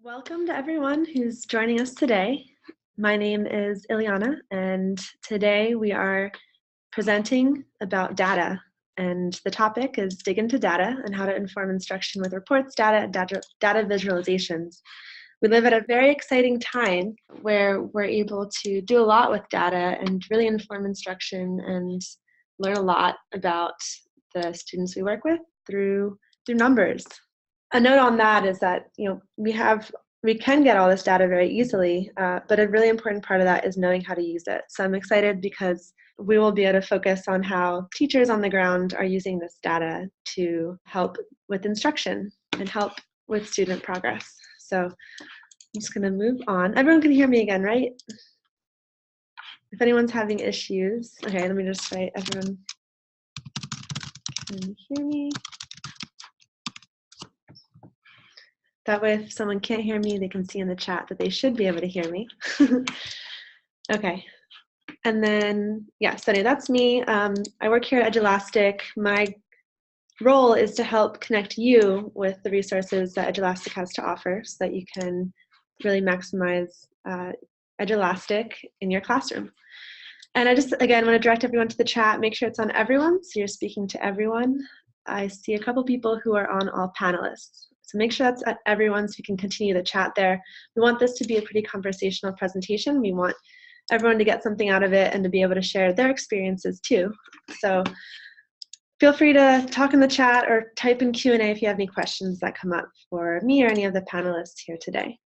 Welcome to everyone who's joining us today. My name is Ileana, and today we are presenting about data. And the topic is dig into data and how to inform instruction with reports, data visualizations. We live at a very exciting time where we're able to do a lot with data and really inform instruction and learn a lot about the students we work with through numbers. A note on that is that we can get all this data very easily, but a really important part of that is knowing how to use it. So I'm excited because we will be able to focus on how teachers on the ground are using this data to help with instruction and help with student progress. So I'm just going to move on. Everyone can hear me again, right? If anyone's having issues, okay, let me just write, everyone can hear me. That way, if someone can't hear me, they can see in the chat that they should be able to hear me. Okay. And then, yeah, so anyway, that's me. I work here at Edulastic. My role is to help connect you with the resources that Edulastic has to offer so that you can really maximize Edulastic in your classroom. And I just, again, want to direct everyone to the chat. Make sure it's on everyone, so you're speaking to everyone. I see a couple people who are on all panelists. So make sure that's at everyone so you can continue the chat there. We want this to be a pretty conversational presentation. We want everyone to get something out of it and to be able to share their experiences too. So feel free to talk in the chat or type in Q&A if you have any questions that come up for me or any of the panelists here today.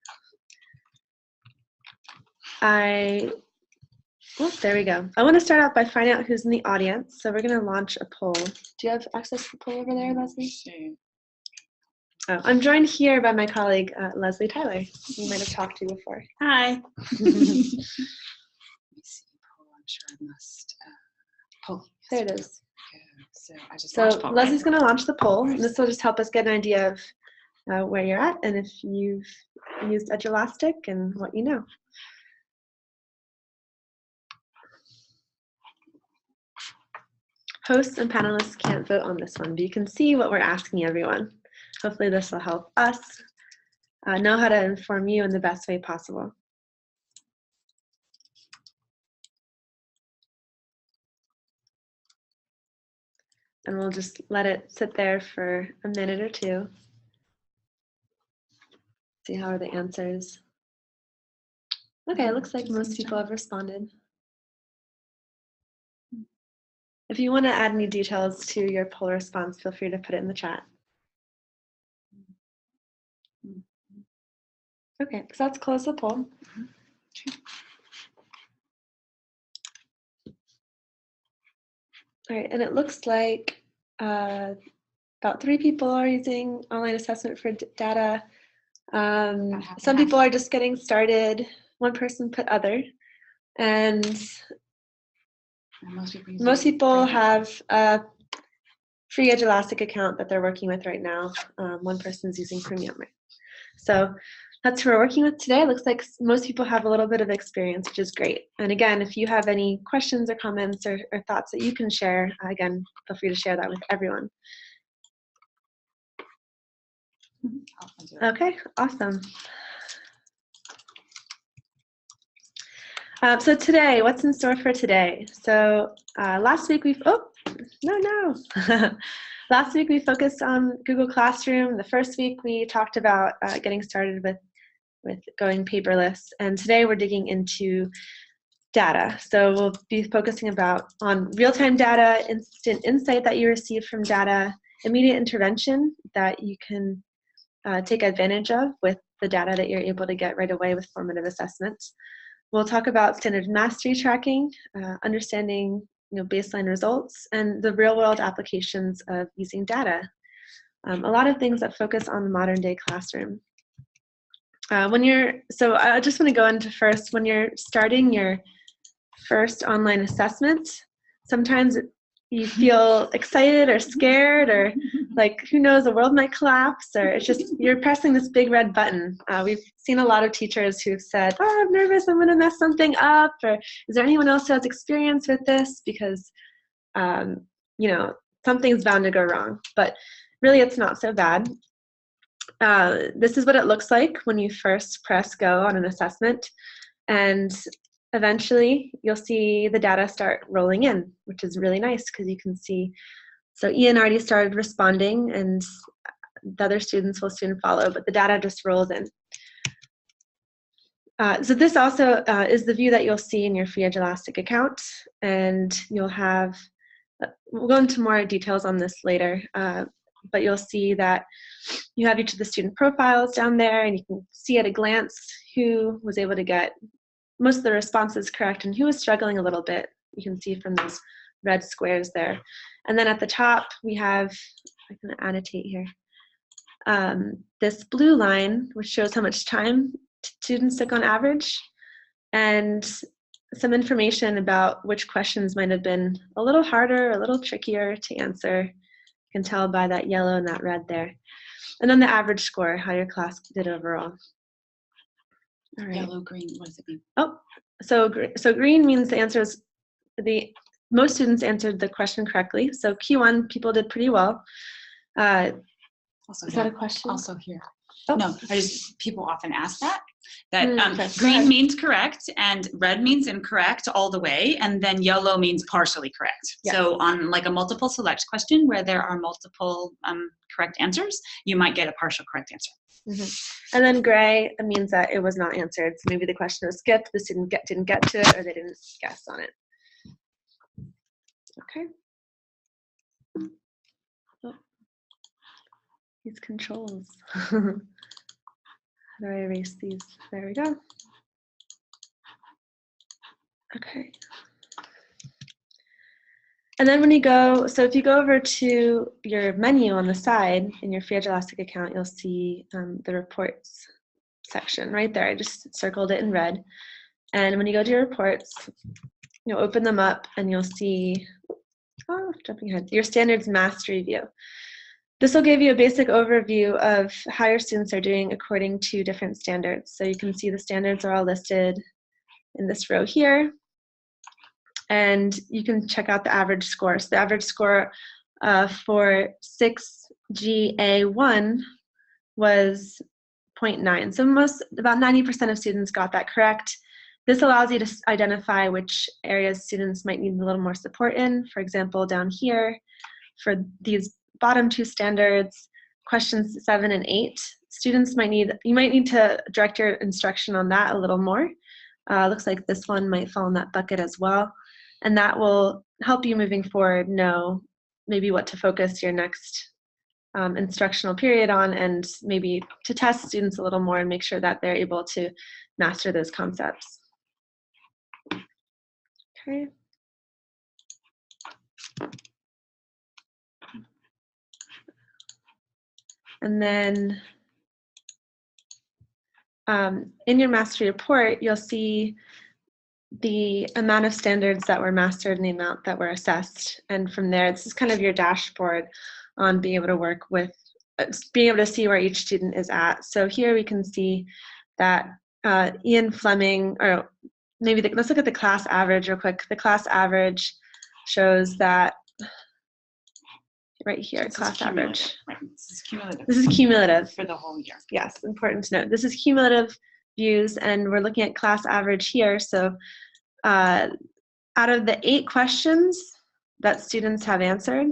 Oh, there we go. I want to start out by finding out who's in the audience. So we're going to launch a poll. Do you have access to the poll over there, Leslie? Oh, I'm joined here by my colleague, Leslie Tyler, you might have talked to before. Hi. Let me see. Poll. I'm sure I must. Poll. There it is. So I just so Leslie's going to launch the poll. And this will just help us get an idea of where you're at and if you've used Edulastic and what you know. Hosts and panelists can't vote on this one, but you can see what we're asking everyone. Hopefully this will help us know how to inform you in the best way possible. And we'll just let it sit there for a minute or two. See how are the answers. Okay, it looks like most people have responded. If you want to add any details to your poll response, feel free to put it in the chat. Okay, so let's close the poll. All right, and it looks like about 3 people are using online assessment for data. Some people are just getting started. 1 person put other. And most people have a free Edulastic account that they're working with right now. 1 person's using premium. So that's who we're working with today. It looks like most people have a little bit of experience, which is great. And again, if you have any questions or comments or thoughts that you can share, again, feel free to share that with everyone. Okay, awesome. So today, what's in store for today? So last week last week we focused on Google Classroom. The first week we talked about getting started with going paperless, and today we're digging into data. So we'll be focusing on real-time data, instant insight that you receive from data, immediate intervention that you can take advantage of with the data that you're able to get right away with formative assessments. We'll talk about standard mastery tracking, understanding baseline results, and the real-world applications of using data. A lot of things that focus on the modern-day classroom. So I just want to go into first, when you're starting your first online assessment, sometimes you feel excited or scared or like, who knows, the world might collapse, or it's just, you're pressing this big red button. We've seen a lot of teachers who've said, oh, I'm nervous, I'm gonna mess something up, or is there anyone else who has experience with this? Because, something's bound to go wrong, but really it's not so bad. this is what it looks like when you first press go on an assessment. And eventually you'll see the data start rolling in, which is really nice because you can see, so Ian already started responding and the other students will soon follow, but the data just rolls in. So this also is the view that you'll see in your free Edulastic account, and you'll have, we'll go into more details on this later, but you'll see that you have each of the student profiles down there, and you can see at a glance who was able to get most of the responses correct and who was struggling a little bit. You can see from those red squares there. And then at the top, we have, I'm going to annotate here, this blue line, which shows how much time students took on average, and some information about which questions might have been a little harder, a little trickier to answer. You can tell by that yellow and that red there. And then the average score, how your class did overall. All right. Yellow, green, what does it mean? Oh, so green means the answers, most students answered the question correctly. So Q1, people did pretty well. Also Is here. that a question? Also here. Oh. No, people often ask that Okay, green means correct and red means incorrect all the way, and then yellow means partially correct. Yeah. So on like a multiple select question where there are multiple correct answers, you might get a partial correct answer. Mm-hmm. And then gray means that it was not answered. So maybe the question was skipped, the student didn't get to it, or they didn't guess on it. Okay. Oh. These controls. How do I erase these? There we go. Okay. And then when you go, so if you go over to your menu on the side in your free Edulastic account, you'll see the reports section right there. I just circled it in red. And when you go to your reports, you'll open them up and you'll see, oh, jumping ahead, your standards mastery view. This will give you a basic overview of how your students are doing according to different standards. So you can see the standards are all listed in this row here. And you can check out the average score. So the average score for 6GA1 was 0.9. So about 90% of students got that correct. This allows you to identify which areas students might need a little more support in. For example, down here, for these bottom two standards, questions 7 and 8, students might need, you might need to direct your instruction on that a little more. Looks like this one might fall in that bucket as well. And that will help you moving forward know maybe what to focus your next instructional period on, and maybe to test students a little more and make sure that they're able to master those concepts. Okay. And then in your mastery report, you'll see the amount of standards that were mastered and the amount that were assessed. And from there, this is kind of your dashboard on being able to work with, being able to see where each student is at. So here we can see that Ian Fleming, or maybe let's look at the class average real quick. The class average shows that right here, class average. Right. This is cumulative. This is cumulative. For the whole year. Yes, important to note. This is cumulative views, and we're looking at class average here. So out of the 8 questions that students have answered,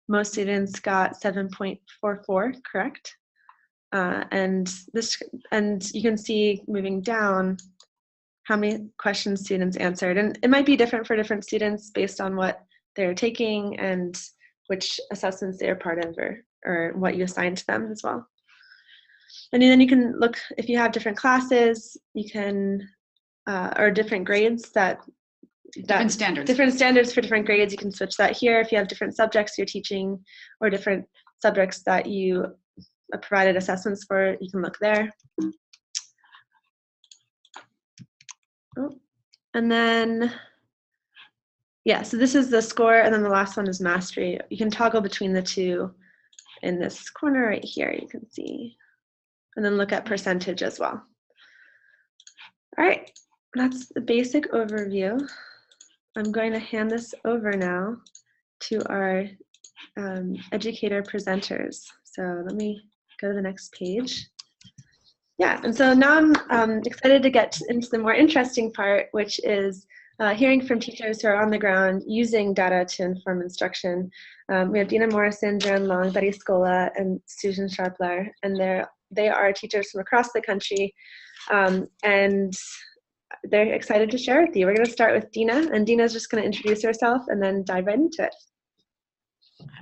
most students got 7.44 correct. And you can see moving down how many questions students answered. And it might be different for different students based on what they're taking and which assessments they're part of, or what you assign to them as well. And then you can look, if you have different classes, you can, or different grades different standards for different grades, you can switch that here. If you have different subjects you're teaching or different subjects that you provided assessments for, you can look there. Oh. And then, yeah, so this is the score, and then the last one is mastery. You can toggle between the two in this corner right here, you can see. And then look at percentage as well. All right, that's the basic overview. I'm going to hand this over now to our educator presenters. So let me go to the next page. Yeah, and so now I'm excited to get into the more interesting part, which is hearing from teachers who are on the ground using data to inform instruction. We have Dina Morrison, Jan Long, Betty Scola, and Susan Sharpler, and they are teachers from across the country, and they're excited to share with you. We're going to start with Dina, and Dina's just going to introduce herself and then dive right into it.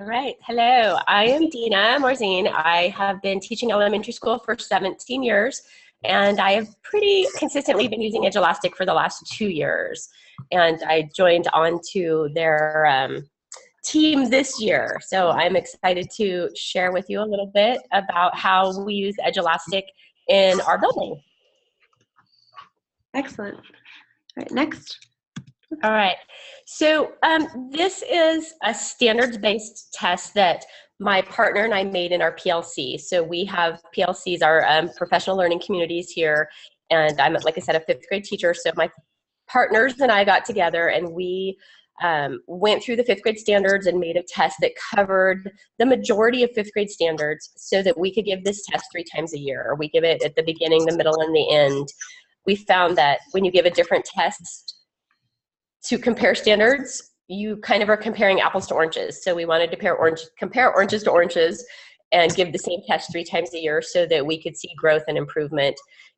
All right. Hello, I am Dina Morzine. I have been teaching elementary school for 17 years, and I have pretty consistently been using Edulastic for the last 2 years. And I joined onto their team this year. So I'm excited to share with you a little bit about how we use Edulastic in our building. Excellent. All right, next. All right, so this is a standards-based test that my partner and I made in our PLC. So we have PLCs, our professional learning communities here, and I'm, like I said, a 5th grade teacher. So my partners and I got together and we went through the 5th grade standards and made a test that covered the majority of 5th grade standards so that we could give this test 3 times a year. We give it at the beginning, the middle, and the end. We found that when you give a different test to compare standards, you kind of are comparing apples to oranges. So we wanted to compare oranges to oranges and give the same test 3 times a year so that we could see growth and improvement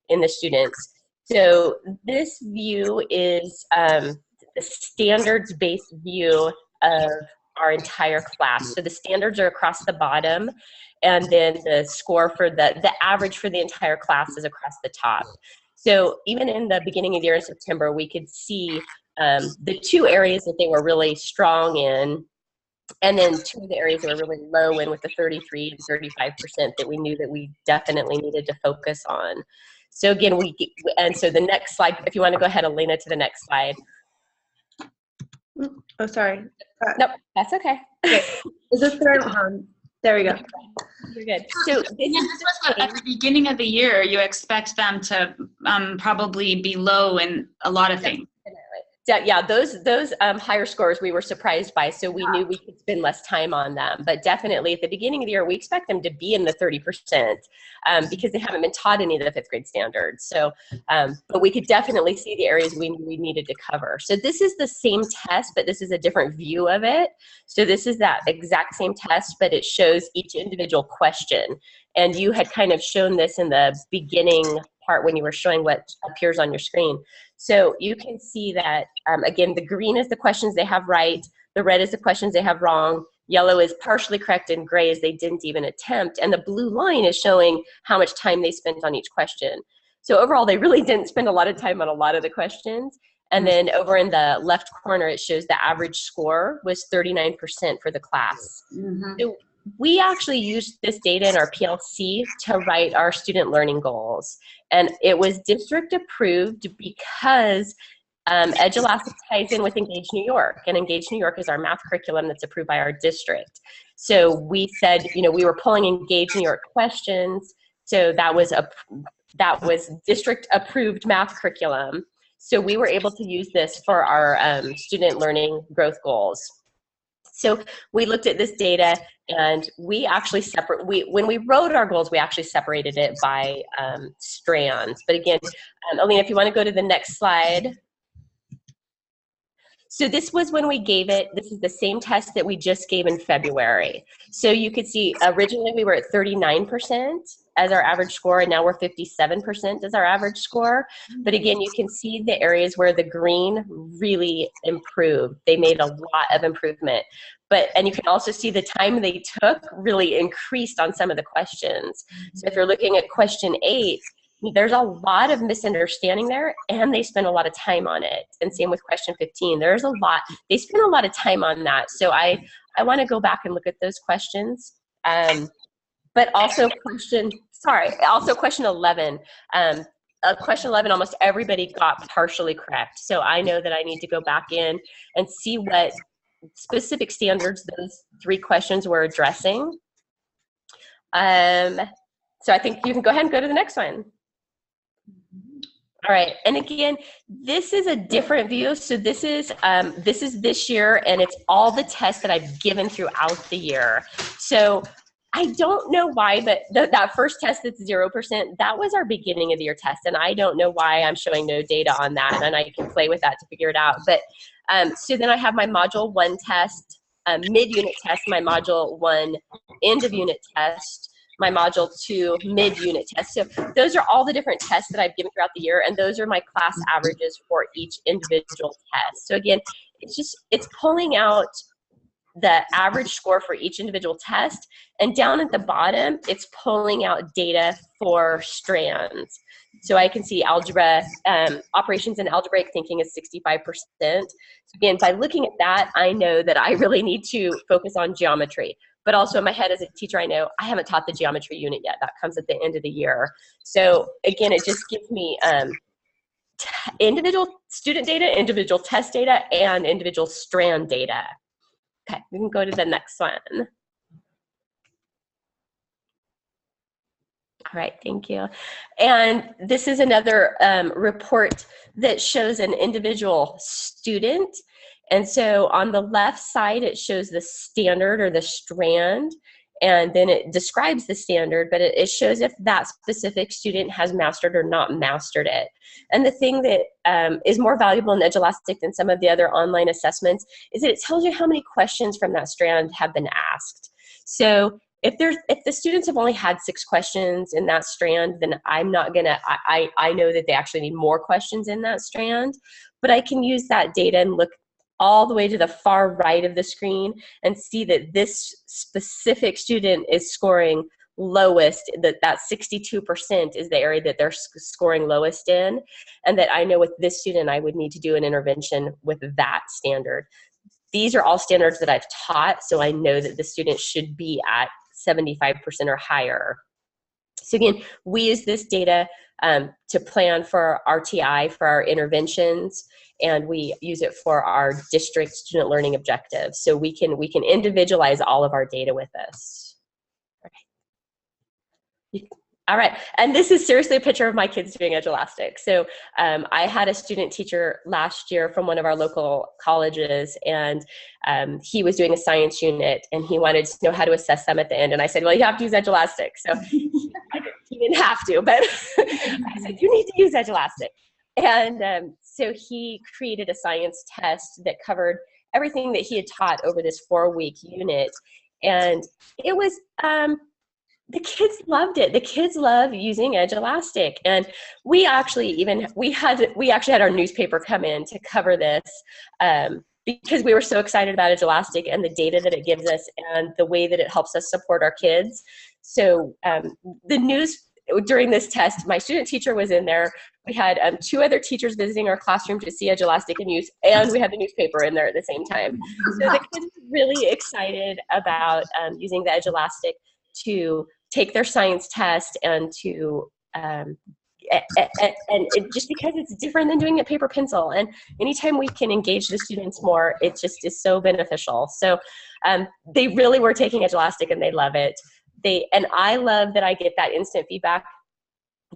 in the students. So this view is the standards-based view of our entire class. So the standards are across the bottom, and then the score for the average for the entire class is across the top. So even in the beginning of the year in September, we could see the 2 areas that they were really strong in, and then 2 of the areas that were really low in with the 33 and 35% that we knew that we definitely needed to focus on. So again, and so the next slide, if you want to go ahead, Elena, to the next slide. Oh, sorry. Nope, that's okay. Is this the there we go. You're good. So this was at the beginning of the year, you expect them to probably be low in a lot of things. Yeah, those higher scores we were surprised by, so we knew we could spend less time on them. But definitely at the beginning of the year, we expect them to be in the 30% because they haven't been taught any of the 5th grade standards. So, but we could definitely see the areas we needed to cover. So this is the same test, but this is a different view of it. So this is that exact same test, but it shows each individual question. And you had kind of shown this in the beginning part when you were showing what appears on your screen. So you can see that, again, the green is the questions they have right, the red is the questions they have wrong, yellow is partially correct, and gray is they didn't even attempt, and the blue line is showing how much time they spent on each question. So overall, they really didn't spend a lot of time on a lot of the questions. And then over in the left corner, it shows the average score was 39% for the class. Mm-hmm. So we actually used this data in our PLC to write our student learning goals. And it was district approved because Edulastic ties in with Engage New York. And Engage New York is our math curriculum that's approved by our district. So we said, you know, we were pulling Engage New York questions. So that was district approved math curriculum. So we were able to use this for our student learning growth goals. So we looked at this data, and we actually when we wrote our goals, we actually separated it by strands. But again, Alina, if you want to go to the next slide. So this was when we gave it, this is the same test that we just gave in February. So you could see originally we were at 39% as our average score, and now we're 57% as our average score. But again, you can see the areas where the green really improved. They made a lot of improvement. And you can also see the time they took really increased on some of the questions. So if you're looking at question 8, there's a lot of misunderstanding there, and they spend a lot of time on it. And same with question 15. There's a lot, they spend a lot of time on that. So I want to go back and look at those questions. But also question 11. Question 11, almost everybody got partially correct. So I know that I need to go back in and see what specific standards those 3 questions were addressing. So I think you can go ahead and go to the next one. All right, and again, this is a different view. So this is this year, and it's all the tests that I've given throughout the year. So I don't know why, but that first test that's 0%, that was our beginning of the year test. And I don't know why I'm showing no data on that. And I can play with that to figure it out. But so then I have my module 1 test, mid-unit test, my module 1 end-of-unit test, my module 2 mid-unit test. So those are all the different tests that I've given throughout the year. And those are my class averages for each individual test. So again, it's pulling out the average score for each individual test, and down at the bottom, it's pulling out data for strands. So I can see algebra, operations in algebraic thinking is 65%. So again, by looking at that, I know that I really need to focus on geometry. But also in my head as a teacher, I know I haven't taught the geometry unit yet. That comes at the end of the year. So again, it just gives me individual student data, individual test data, and individual strand data. Okay, we can go to the next one. All right, thank you. And this is another report that shows an individual student. And so on the left side, it shows the standard or the strand, and then it describes the standard, but it shows if that specific student has mastered or not mastered it. And the thing that is more valuable in Edulastic than some of the other online assessments is that it tells you how many questions from that strand have been asked. So if the students have only had 6 questions in that strand, then I'm not gonna, I know that they actually need more questions in that strand, but I can use that data and look all the way to the far right of the screen and see that this specific student is scoring lowest, that 62% is the area that they're scoring lowest in, and that I know with this student I would need to do an intervention with that standard. These are all standards that I've taught, so I know that the student should be at 75% or higher. So again, we use this data to plan for RTI, for our interventions, and we use it for our district student learning objectives. So we can individualize all of our data with this. All right, and this is seriously a picture of my kids doing Edulastic. So I had a student teacher last year from one of our local colleges, and he was doing a science unit, and he wanted to know how to assess them at the end. And I said, well, you have to use Edulastic. So he didn't have to, but I said, you need to use Edulastic. And so he created a science test that covered everything that he had taught over this 4-week unit. And it was, the kids loved it. The kids love using Edulastic. And we actually had our newspaper come in to cover this because we were so excited about Edulastic and the data that it gives us and the way that it helps us support our kids. So the news during this test, my student teacher was in there. We had 2 other teachers visiting our classroom to see Edulastic in use, and we had the newspaper in there at the same time. So the kids were really excited about using the Edulastic to take their science test and to and just because it's different than doing it paper pencil, and anytime we can engage the students more, it just is so beneficial. So they really were taking Edulastic and they love it. And I love that I get that instant feedback,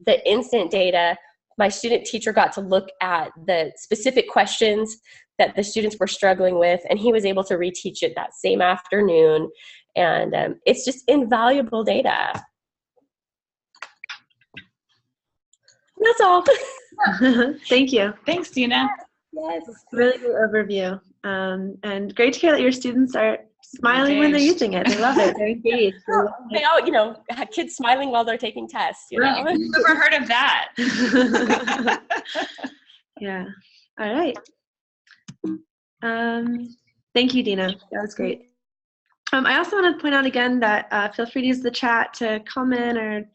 the instant data. My student teacher got to look at the specific questions that the students were struggling with, and he was able to reteach it that same afternoon. And it's just invaluable data. That's all. Thank you. Thanks, Dina. Yes. Really good overview. And great to hear that your students are smiling when they're using it. They love it. They're engaged. They all, have kids smiling while they're taking tests. Right. I've never heard of that. Yeah. All right. Thank you, Dina. That was great. I also want to point out again that feel free to use the chat to comment or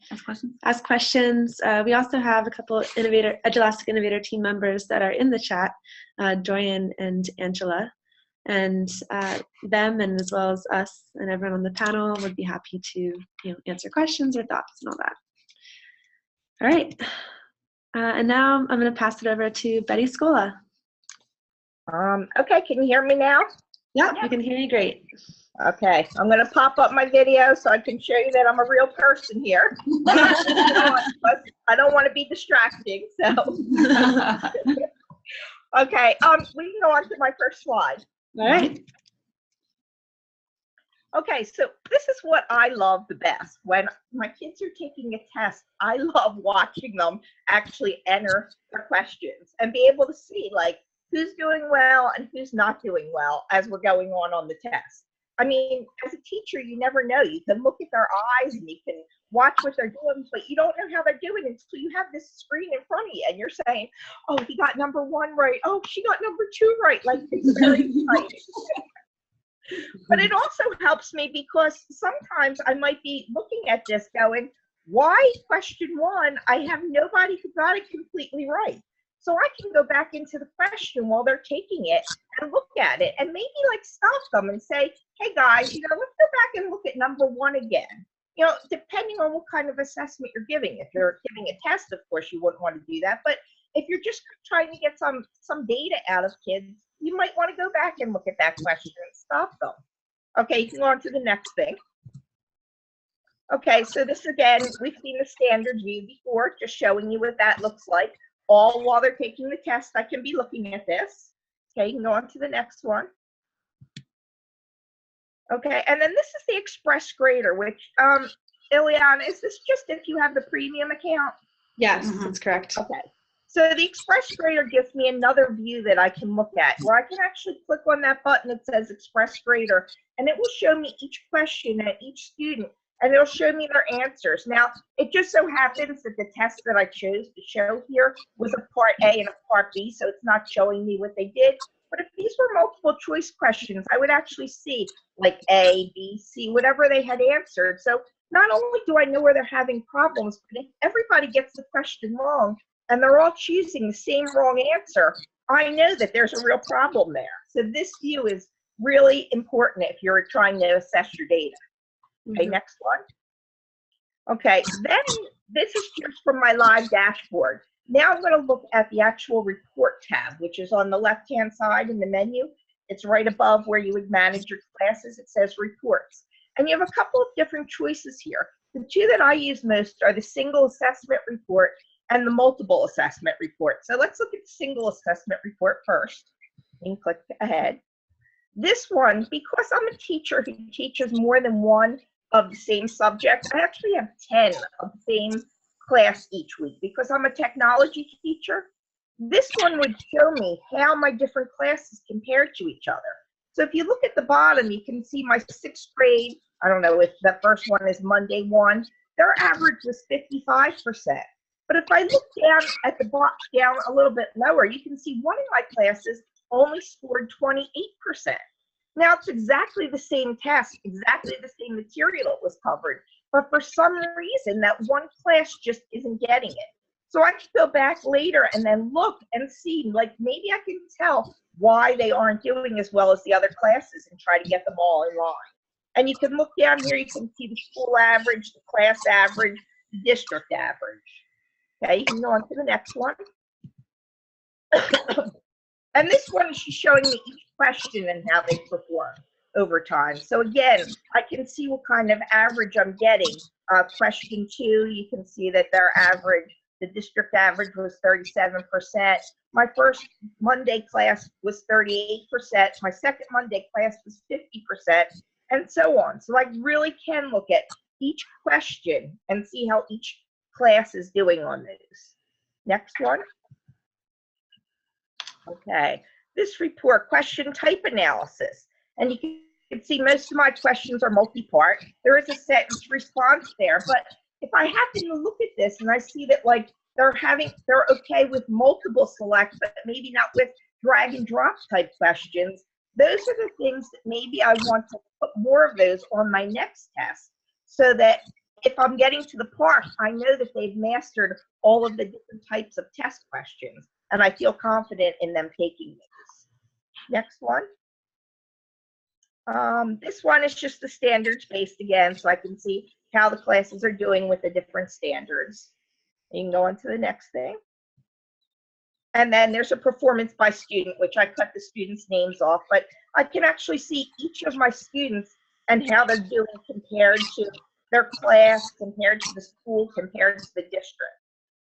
ask questions. We also have a couple of Edulastic Innovator team members that are in the chat, Joyanne and Angela. And them, and as well as us and everyone on the panel, would be happy to answer questions or thoughts and all that. All right. And now I'm going to pass it over to Betty Scola. Okay, can you hear me now? Yeah, we can hear you great. Okay, I'm going to pop up my video so I can show you that I'm a real person here. I don't want to be distracting, so. Okay, we can go on to my first slide. All right. Okay, so this is what I love the best. When my kids are taking a test, I love watching them actually enter their questions and be able to see like who's doing well and who's not doing well as we're going on the test. I mean, as a teacher, you never know. You can look at their eyes and you can watch what they're doing, but you don't know how they're doing until you have this screen in front of you and you're saying, oh, he got number 1 right. Oh, she got number 2 right. Like, it's very exciting. But it also helps me because sometimes I might be looking at this going, why question 1? I have nobody who got it completely right. So I can go back into the question while they're taking it and look at it and maybe like stop them and say, hey guys, let's go back and look at number 1 again. Depending on what kind of assessment you're giving. If you're giving a test, of course, you wouldn't want to do that. But if you're just trying to get some data out of kids, you might want to go back and look at that question and stop them. Okay, you can go on to the next thing. Okay, so this again, we've seen the standard view before, just showing you what that looks like. All while they're taking the test, I can be looking at this. Okay, you can go on to the next one. Okay, and then this is the Express Grader, which, Ileana, is this just if you have the premium account? Yes, that's correct. Okay. So the Express Grader gives me another view that I can look at, where I can actually click on that button that says Express Grader, and it will show me each question and each student, and it'll show me their answers. Now, it just so happens that the test that I chose to show here was a part A and a part B, so it's not showing me what they did. But if these were multiple choice questions, I would actually see like A, B, C, whatever they had answered. So not only do I know where they're having problems, but if everybody gets the question wrong, and they're all choosing the same wrong answer, I know that there's a real problem there. So this view is really important if you're trying to assess your data. Okay, next one. Okay, then this is just from my live dashboard. Now I'm going to look at the actual report tab, which is on the left-hand side in the menu. It's right above where you would manage your classes. It says reports. And you have a couple of different choices here. The two that I use most are the single assessment report and the multiple assessment report. So let's look at the single assessment report first and click ahead. This one, because I'm a teacher who teaches more than one of the same subject, I actually have 10 of the same class each week because I'm a technology teacher. This one would show me how my different classes compared to each other. So if you look at the bottom, you can see my 6th grade, I don't know if the first one is Monday 1, their average was 55%. But if I look down at the box down a little bit lower, you can see one of my classes only scored 28%. Now it's exactly the same test, exactly the same material that was covered, but for some reason that one class just isn't getting it. So I can go back later and then look and see, like maybe I can tell why they aren't doing as well as the other classes and try to get them all in line. And you can look down here, you can see the school average, the class average, the district average. Okay, you can go on to the next one. And this one is showing me each question and how they perform over time. So again, I can see what kind of average I'm getting. Question 2, you can see that their average, the district average was 37%. My first Monday class was 38%. My second Monday class was 50%, and so on. So I really can look at each question and see how each class is doing on those. Next one. Okay, this report, question type analysis. And you can see most of my questions are multi-part. There is a sentence response there, but if I happen to look at this and I see that like they're okay with multiple select, but maybe not with drag and drop type questions, those are the things that maybe I want to put more of those on my next test, so that if I'm getting to the part, I know that they've mastered all of the different types of test questions, and I feel confident in them taking these. Next one. This one is just the standards based again, so I can see how the classes are doing with the different standards. You can go on to the next thing. And then there's a performance by student, which I cut the students' names off, but I can actually see each of my students and how they're doing compared to their class, compared to the school, compared to the district.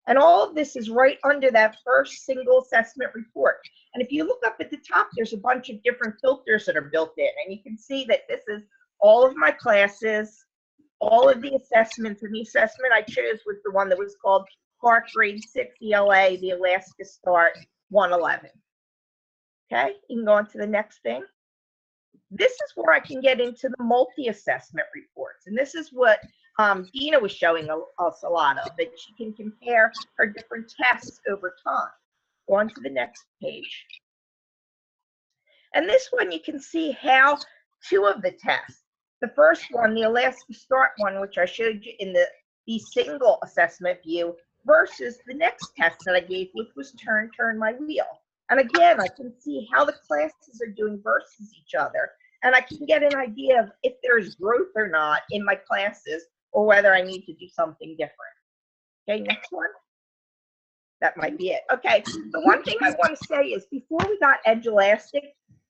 And all of this is right under that first single assessment report. And if you look up at the top, there's a bunch of different filters that are built in, and you can see that this is all of my classes, all of the assessments, and the assessment I chose was the one that was called Clark Grade 6 ELA, the Alaska Start 111. Okay, you can go on to the next thing. This is where I can get into the multi-assessment reports. And this is what Dina was showing us a lot of, that she can compare her different tests over time. Go on to the next page. And this one, you can see how two of the tests, the first one, the Alaska Start one, which I showed you in the single assessment view, versus the next test that I gave, which was turn my wheel. And again, I can see how the classes are doing versus each other. And I can get an idea of if there's growth or not in my classes, or whether I need to do something different. Okay, next one. That might be it. Okay, the one thing I want to say is before we got Edulastic,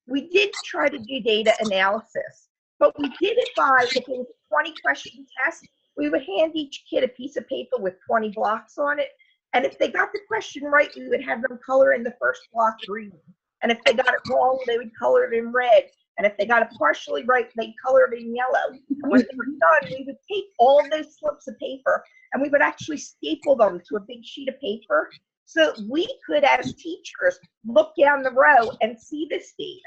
we did try to do data analysis, but we did it by, if it was a 20 question test, we would hand each kid a piece of paper with 20 blocks on it. And if they got the question right, we would have them color in the first block green. And if they got it wrong, they would color it in red. And if they got it partially right, they'd color it in yellow. And when they were done, we would take all of those slips of paper and we would actually staple them to a big sheet of paper so we could, as teachers, look down the row and see this data.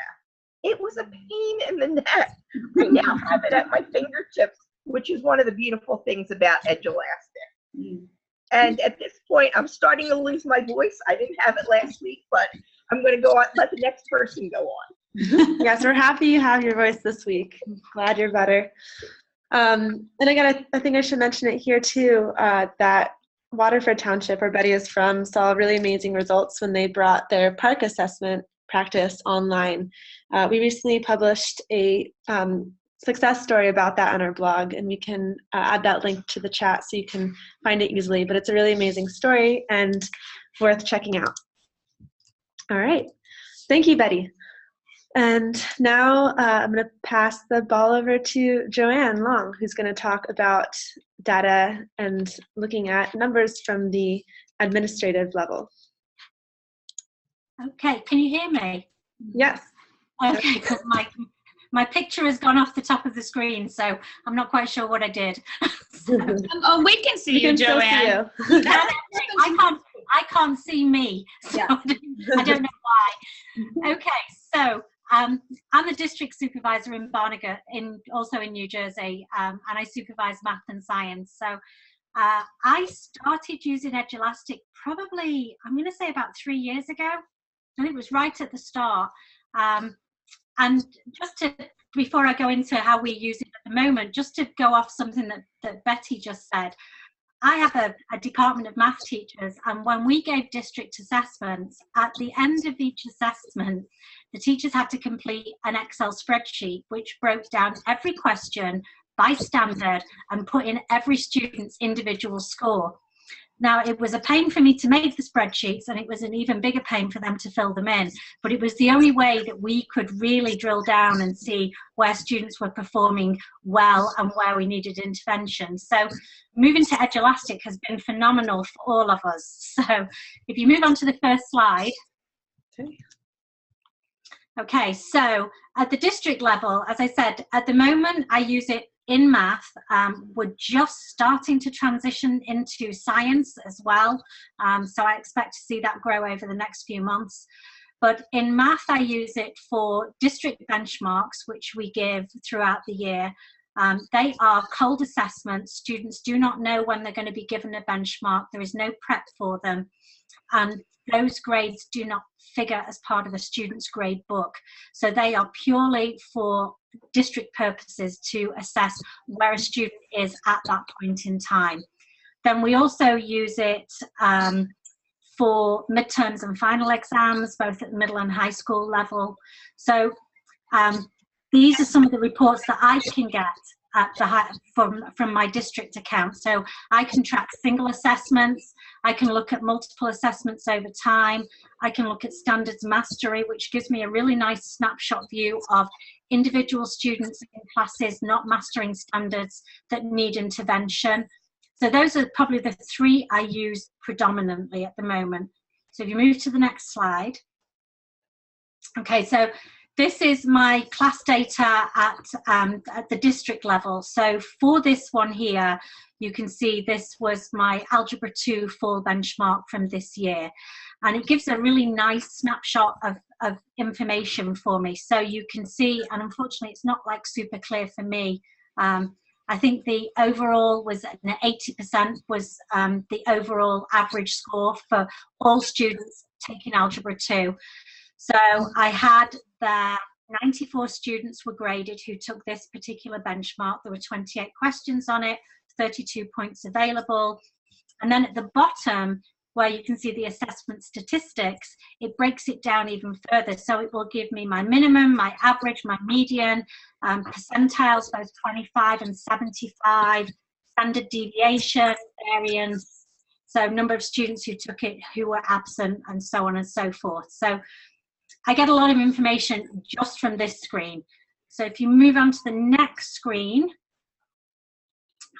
It was a pain in the neck. I now have it at my fingertips, which is one of the beautiful things about Edulastic. And at this point, I'm starting to lose my voice. I didn't have it last week, but I'm going to go on, let the next person go on. Yes, we're happy you have your voice this week. I'm glad you're better. And again, I think I should mention it here too, that Waterford Township, where Betty is from, saw really amazing results when they brought their park assessment practice online. We recently published a success story about that on our blog, and we can add that link to the chat so you can find it easily, but it's a really amazing story and worth checking out. All right, thank you, Betty. And now I'm going to pass the ball over to Joanne Long, who's going to talk about data and looking at numbers from the administrative level. Okay, can you hear me? Yes. Okay, because my picture has gone off the top of the screen, so I'm not quite sure what I did. Oh, we can see you, Joanne. I can't see me, so yeah. I don't know why. Okay, so I'm the district supervisor in Barnegat, also in New Jersey, and I supervise math and science. So I started using Edulastic probably, I'm going to say about 3 years ago. I think it was right at the start. And just before I go into how we use it at the moment, just to go off something that Betty just said, I have a department of math teachers, and when we gave district assessments, at the end of each assessment, the teachers had to complete an Excel spreadsheet which broke down every question by standard and put in every student's individual score. Now, it was a pain for me to make the spreadsheets, and it was an even bigger pain for them to fill them in. But it was the only way that we could really drill down and see where students were performing well and where we needed intervention. So moving to Edulastic has been phenomenal for all of us. So if you move on to the first slide. Okay, so at the district level, as I said, at the moment I use it in math. We're just starting to transition into science as well. So I expect to see that grow over the next few months. But in math, I use it for district benchmarks, which we give throughout the year. They are cold assessments. Students do not know when they're going to be given a benchmark. There is no prep for them. And those grades do not figure as part of a student's grade book. So they are purely for district purposes to assess where a student is at that point in time. Then we also use it for midterms and final exams, both at the middle and high school level. So these are some of the reports that I can get at from my district account. So I can track single assessments, I can look at multiple assessments over time, I can look at standards mastery, which gives me a really nice snapshot view of individual students in classes not mastering standards that need intervention. So those are probably the three I use predominantly at the moment. So if you move to the next slide. Okay, so this is my class data at the district level. So for this one here, you can see this was my Algebra 2 full benchmark from this year. And it gives a really nice snapshot of information for me. So you can see, and unfortunately it's not like super clear for me, I think the overall was 80% was the overall average score for all students taking Algebra 2. So I had 94 students were graded who took this particular benchmark. There were 28 questions on it, 32 points available. And then at the bottom, where you can see the assessment statistics, it breaks it down even further. So it will give me my minimum, my average, my median, percentiles, both 25 and 75, standard deviation, variance, so number of students who took it, who were absent, and so on and so forth. So I get a lot of information just from this screen. So if you move on to the next screen,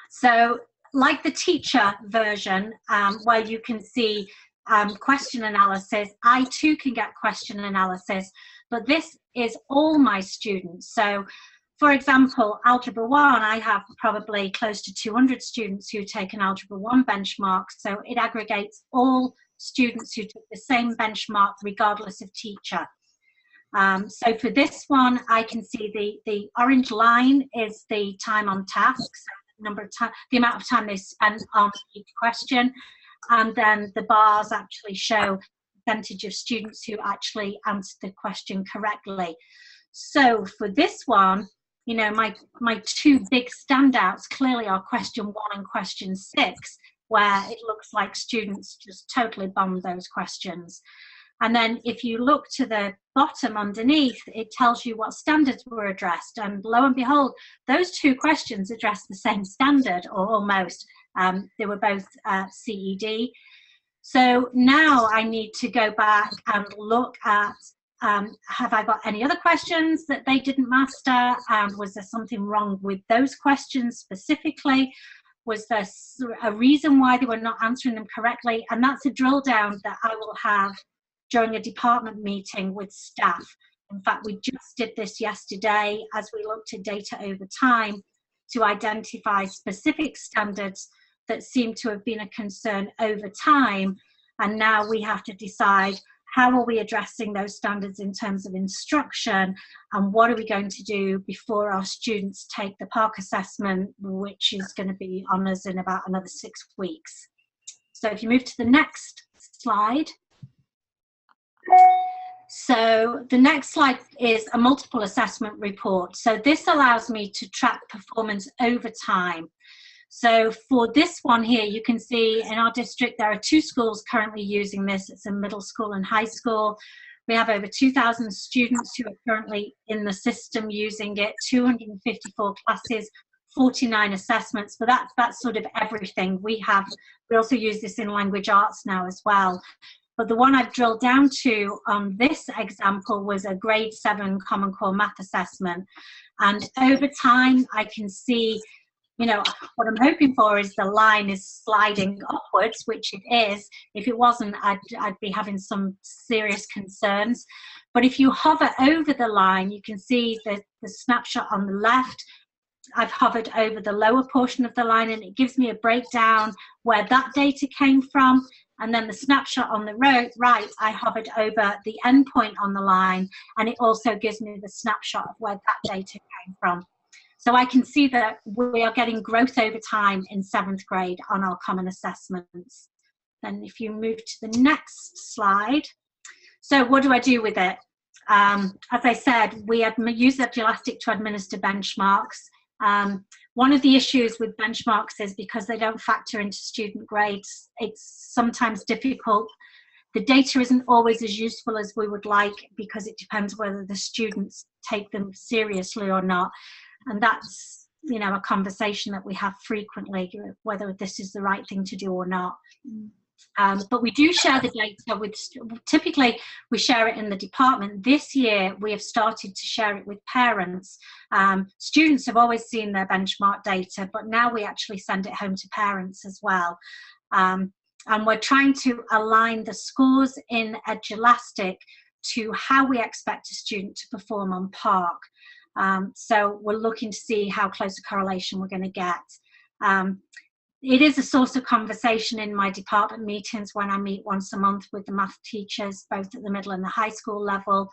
so like the teacher version, where you can see question analysis, I too can get question analysis, but this is all my students. So for example, Algebra 1, I have probably close to 200 students who take an Algebra 1 benchmark, so it aggregates all students who took the same benchmark regardless of teacher. So for this one, I can see the orange line is the time on task, so the amount of time they spent on each question, and then the bars actually show percentage of students who actually answered the question correctly. So for this one, you know, my two big standouts clearly are question 1 and question 6, where it looks like students just totally bombed those questions. And then if you look to the bottom underneath, it tells you what standards were addressed. And lo and behold, those two questions address the same standard, or almost. They were both CED. So now I need to go back and look at, have I got any other questions that they didn't master? Was there something wrong with those questions specifically? Was there a reason why they were not answering them correctly? And that's a drill down that I will have during a department meeting with staff. In fact, we just did this yesterday as we looked at data over time to identify specific standards that seem to have been a concern over time. And now we have to decide, how are we addressing those standards in terms of instruction, and what are we going to do before our students take the PARC assessment, which is going to be on us in about another 6 weeks. So if you move to the next slide. So the next slide is a multiple assessment report. So this allows me to track performance over time. So for this one here, you can see in our district there are 2 schools currently using this. It's a middle school and high school. We have over 2,000 students who are currently in the system using it, 254 classes, 49 assessments, but that's sort of everything. We also use this in language arts now as well. But the one I've drilled down to on this example was a grade 7 Common Core math assessment. And over time, I can see, you know, what I'm hoping for is the line is sliding upwards, which it is. If it wasn't, I'd be having some serious concerns. But if you hover over the line, you can see the snapshot on the left. I've hovered over the lower portion of the line, and it gives me a breakdown where that data came from. And then the snapshot on the right, I hovered over the endpoint on the line, and it also gives me the snapshot of where that data came from. So I can see that we are getting growth over time in 7th grade on our common assessments. Then if you move to the next slide. So what do I do with it? As I said, we use Edulastic to administer benchmarks. One of the issues with benchmarks is because they don't factor into student grades, it's sometimes difficult. The data isn't always as useful as we would like because it depends whether the students take them seriously or not. And that's, you know, a conversation that we have frequently, whether this is the right thing to do or not. But we do share the data with, typically we share it in the department. This year we have started to share it with parents. Students have always seen their benchmark data, but now we actually send it home to parents as well. And we're trying to align the scores in Edulastic to how we expect a student to perform on PARC. So we're looking to see how close a correlation we're going to get. It is a source of conversation in my department meetings when I meet once a month with the math teachers, both at the middle and the high school level.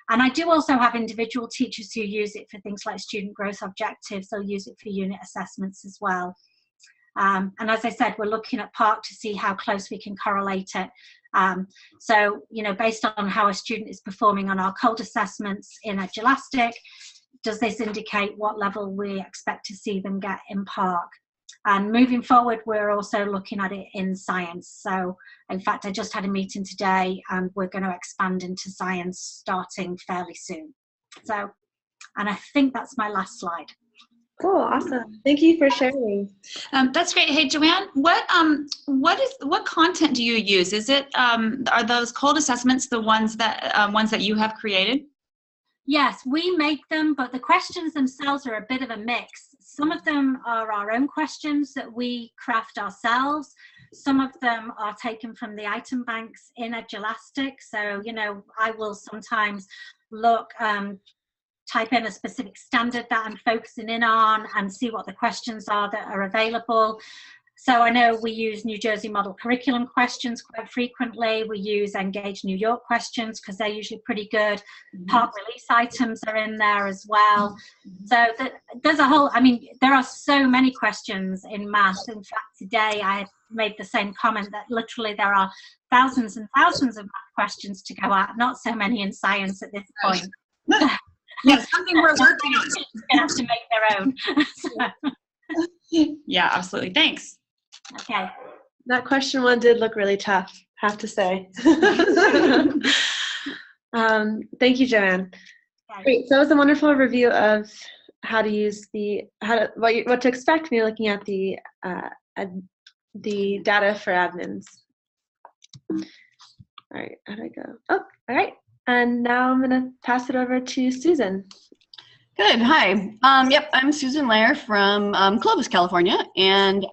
And I do also have individual teachers who use it for things like student growth objectives. They'll use it for unit assessments as well. And as I said, we're looking at PARC to see how close we can correlate it. So, you know, based on how a student is performing on our cold assessments in Edulastic, does this indicate what level we expect to see them get in PARC? And moving forward, we're also looking at it in science. So, in fact, I just had a meeting today and we're going to expand into science starting fairly soon. So, and I think that's my last slide. Cool, awesome. Thank you for sharing. That's great. Hey, Joanne, what content do you use? Is it are those cold assessments the ones that you have created? Yes, we make them, but the questions themselves are a bit of a mix. Some of them are our own questions that we craft ourselves. Some of them are taken from the item banks in Edulastic. So, you know, I will sometimes look, type in a specific standard that I'm focusing in on and see what the questions are that are available. So I know we use New Jersey model curriculum questions quite frequently. We use Engage New York questions because they're usually pretty good. PARC release items are in there as well. So there's a whole, I mean, there are so many questions in math. In fact, today I made the same comment that literally there are thousands and thousands of math questions to go at, not so many in science at this point. Yeah, something we're working on. They have to make their own. Yeah, absolutely. Thanks. Okay. That question one did look really tough, have to say. Thank you, Joanne. Okay. Great. So that was a wonderful review of how to use what to expect when you're looking at the data for admins. All right, how do I go? Oh, all right. And now I'm going to pass it over to Susan. Good. Hi. Yep, I'm Susan Lair from Clovis, California, and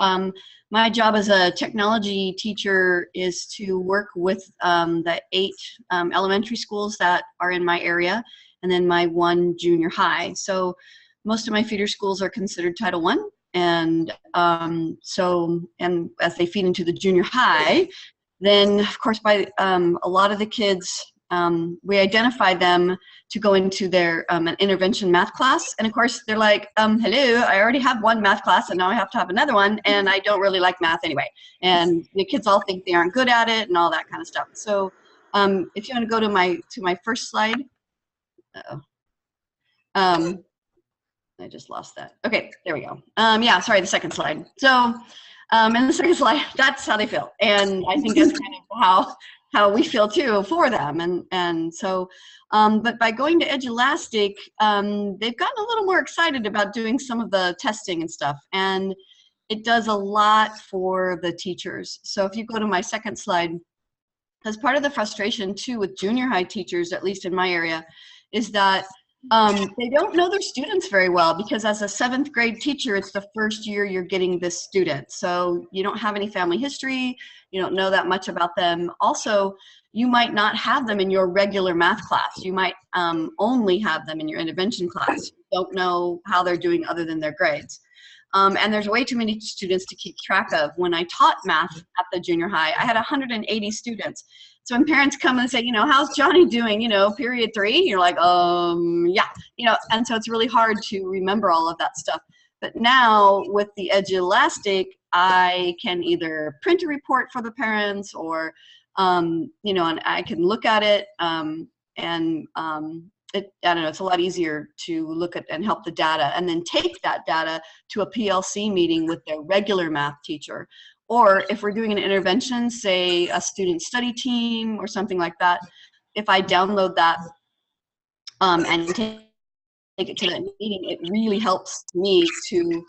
my job as a technology teacher is to work with the 8 elementary schools that are in my area, and then my 1 junior high. So most of my feeder schools are considered Title I, and and as they feed into the junior high, then of course by a lot of the kids. We identify them to go into their an intervention math class, and of course they're like, hello, I already have 1 math class and now I have to have another one, and I don't really like math anyway. And the kids all think they aren't good at it and all that kind of stuff. So if you want to go to my first slide. I just lost that. Okay, there we go. Yeah, sorry, the second slide. So in the second slide, that's how they feel, and I think that's kind of how we feel too for them. And so, but by going to Edulastic, they've gotten a little more excited about doing some of the testing and stuff, and it does a lot for the teachers. So if you go to my second slide, as part of the frustration too with junior high teachers, at least in my area, is that they don't know their students very well, because as a 7th grade teacher, it's the first year you're getting this student. So you don't have any family history, you don't know that much about them. Also, you might not have them in your regular math class. You might only have them in your intervention class. You don't know how they're doing other than their grades. And there's way too many students to keep track of. When I taught math at the junior high, I had 180 students. So when parents come and say, you know, how's Johnny doing, you know, period 3, you're like, yeah, you know, and so it's really hard to remember all of that stuff. But now with the Edulastic, I can either print a report for the parents, or, you know, and I can look at it, I don't know, it's a lot easier to look at and help the data, and then take that data to a PLC meeting with their regular math teacher. Or if we're doing an intervention, say a student study team or something like that, if I download that and take it to that meeting, it really helps me to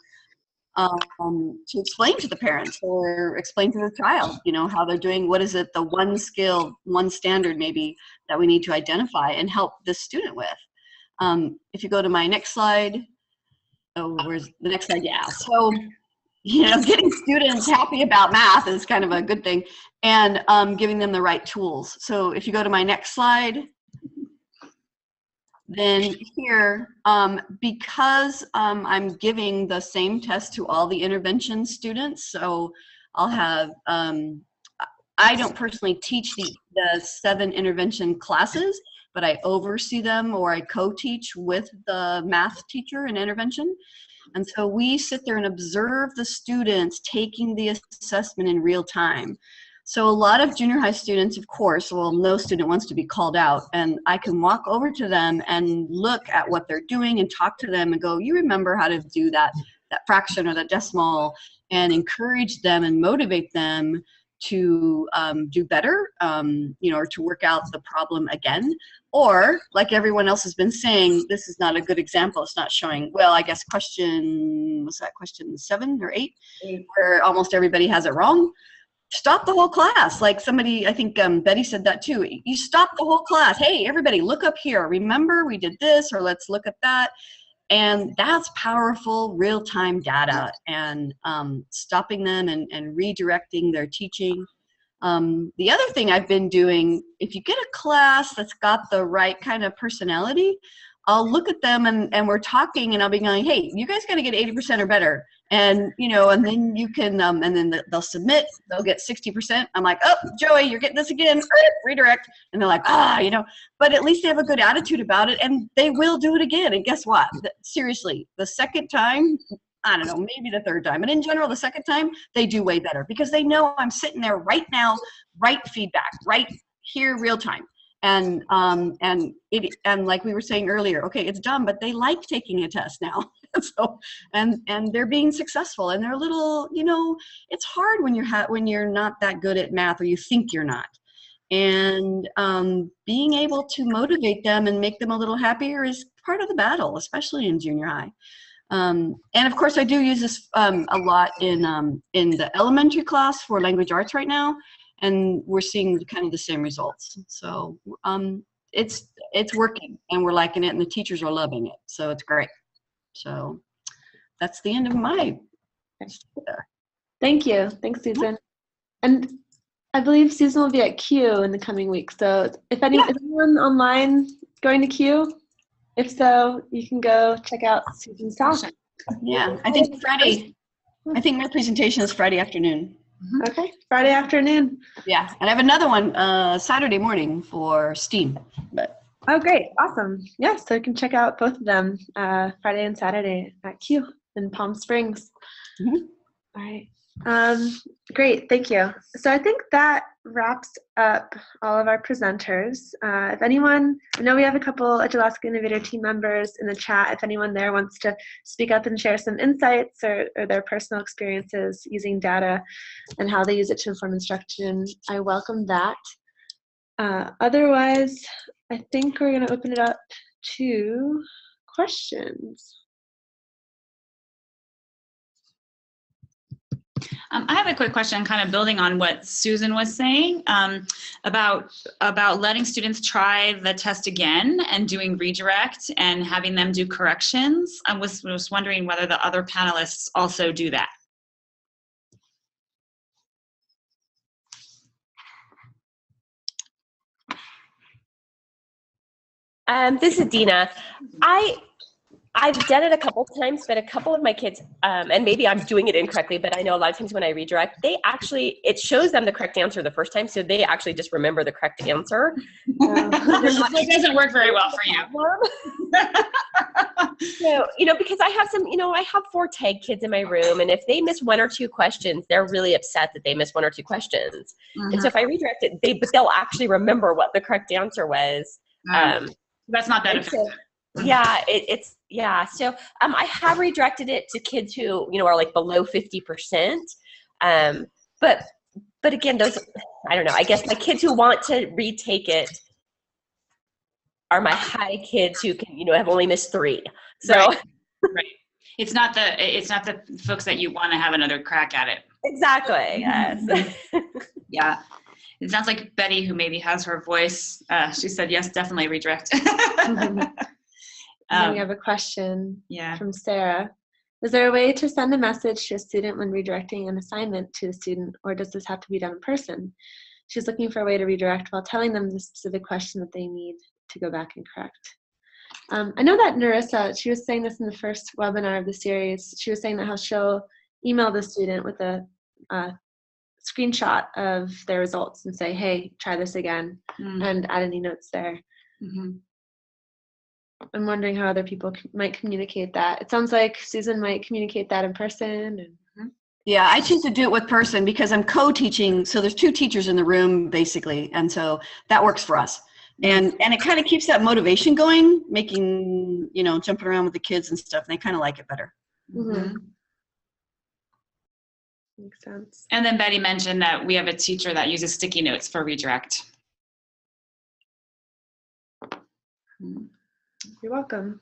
explain to the parents, or explain to the child, you know, how they're doing. What is it, the one skill, one standard maybe that we need to identify and help this student with. If you go to my next slide, oh, where's the next slide? Yeah, so, you know, getting students happy about math is kind of a good thing, and giving them the right tools. So if you go to my next slide, then here, because I'm giving the same test to all the intervention students, so I'll have, I don't personally teach the 7 intervention classes, but I oversee them, or I co-teach with the math teacher in intervention. And so we sit there and observe the students taking the assessment in real time. So a lot of junior high students, of course, well, no student wants to be called out, and I can walk over to them and look at what they're doing and talk to them and go, you remember how to do that fraction or that decimal, and encourage them and motivate them to do better, you know, or to work out the problem again. Or, like everyone else has been saying, this is not a good example. It's not showing, well, I guess question 7 or 8, where almost everybody has it wrong. Stop the whole class. Like somebody, I think Betty said that too. You stop the whole class. Hey, everybody, look up here. Remember we did this, or let's look at that. And that's powerful real-time data, and stopping them and redirecting their teaching. The other thing I've been doing, if you get a class that's got the right kind of personality, I'll look at them and we're talking, and I'll be going, hey, you guys got to get 80% or better. And, you know, and then you can, and then they'll submit, they'll get 60%. I'm like, oh, Joey, you're getting this again, redirect. And they're like, you know, but at least they have a good attitude about it, and they will do it again. And guess what? Seriously, the second time, I don't know, maybe the third time. And in general, the second time, they do way better because they know I'm sitting there right now, right feedback, right here, real time. And like we were saying earlier, okay, it's dumb, but they like taking a test now. So, and they're being successful, and they're a little, you know, it's hard when you're not that good at math, or you think you're not. And being able to motivate them and make them a little happier is part of the battle, especially in junior high. And of course, I do use this a lot in the elementary class for language arts right now, and we're seeing kind of the same results. So it's working, and we're liking it, and the teachers are loving it. So it's great. So that's the end of my. Thank you. Thanks, Susan. And I believe Susan will be at Q in the coming weeks. So if anyone, is anyone online going to Q? If so, you can go check out Susan's talk. Yeah, I think my presentation is Friday afternoon. Okay, Friday afternoon. Yeah, and I have another one Saturday morning for STEAM. But oh, great, awesome. Yeah, so you can check out both of them Friday and Saturday at Q in Palm Springs. Mm-hmm. All right. Great, thank you. So I think that wraps up all of our presenters. If anyone, I know we have a couple Edulastic Innovator team members in the chat. If anyone there wants to speak up and share some insights or their personal experiences using data and how they use it to inform instruction, I welcome that. Otherwise, I think we're going to open it up to questions. I have a quick question, kind of building on what Susan was saying about letting students try the test again and doing redirect and having them do corrections. I was wondering whether the other panelists also do that. This is Dina. I've done it a couple times, but a couple of my kids, and maybe I'm doing it incorrectly, but I know a lot of times when I redirect, it shows them the correct answer the first time, so they actually just remember the correct answer. It doesn't work very well for you. So, because I have 4 tag kids in my room, and if they miss 1 or 2 questions, they're really upset that they missed 1 or 2 questions. Mm-hmm. And so if I redirect it, they'll actually remember what the correct answer was. That's not that effective. Yeah, So I have redirected it to kids who, are like below 50%. But again, those, I don't know, I guess my kids who want to retake it are my high kids who can, have only missed 3. So right. It's not the folks that you want to have another crack at it. Exactly. Yes. Yeah. It sounds like Betty, who maybe has her voice, she said, yes, definitely redirect. We have a question from Sarah. Is there a way to send a message to a student when redirecting an assignment to the student, or does this have to be done in person? She's looking for a way to redirect while telling them the specific question that they need to go back and correct. I know that Narissa, she was saying this in the first webinar of the series. She was saying that how she'll email the student with a screenshot of their results and say, hey, try this again, and add any notes there. I'm wondering how other people might communicate that. It sounds like Susan might communicate that in person. And yeah, I choose to do it with person because I'm co-teaching. So there's 2 teachers in the room basically. And so that works for us. And it kind of keeps that motivation going, making, you know, jumping around with the kids and stuff. And they kind of like it better. Makes sense. And then Betty mentioned that we have a teacher that uses sticky notes for redirect. You're welcome.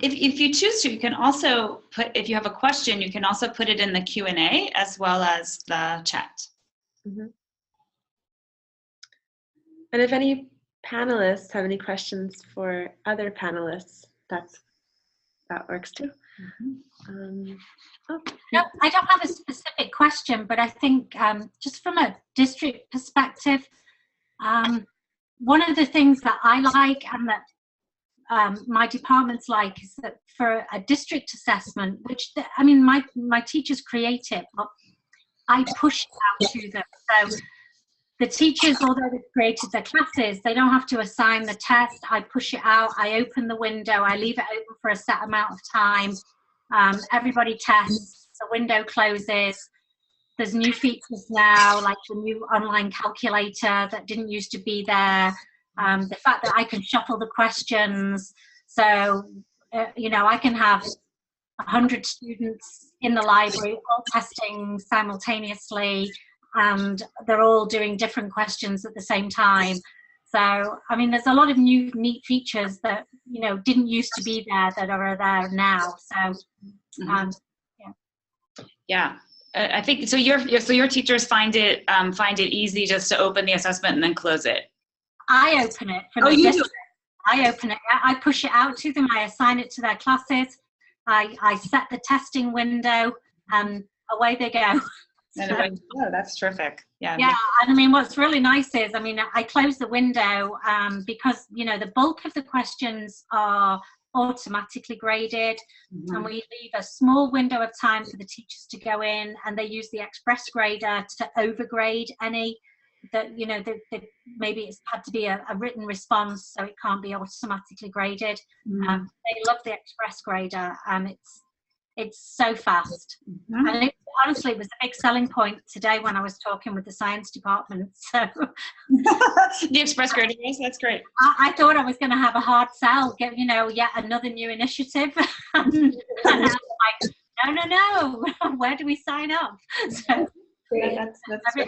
If you choose to, you can also put, if you have a question, you can also put it in the Q&A as well as the chat. And if any panelists have any questions for other panelists, that works too. No, I don't have a specific question, but I think just from a district perspective, one of the things that I like and that my departments like is that for a district assessment, which I mean, my teachers create it, but I push it out to them. So the teachers, although they've created their classes, they don't have to assign the test. I push it out, I open the window, I leave it open for a set amount of time. Everybody tests, the window closes. There's new features now, like the new online calculator that didn't used to be there. The fact that I can shuffle the questions. So, you know, I can have 100 students in the library all testing simultaneously, and they're all doing different questions at the same time. So, I mean, there's a lot of new neat features that, you know, didn't used to be there that are there now. So, yeah. I think so. Your teachers find it easy just to open the assessment and then close it. I open it for the district. I open it. I push it out to them. I assign it to their classes. I set the testing window, and away they go. Oh, that's terrific. Yeah. Yeah, and I mean, what's really nice is, I mean, I close the window because, you know, the bulk of the questions are automatically graded, and we leave a small window of time for the teachers to go in, and they use the express grader to overgrade any that, you know, that maybe it's had to be a written response, so it can't be automatically graded. They love the express grader, and it's so fast. And honestly, it was a big selling point today when I was talking with the science department. So the express grader, yes, that's great. I thought I was going to have a hard sell, get, you know, yet another new initiative. And I was like, no, where do we sign up? So that's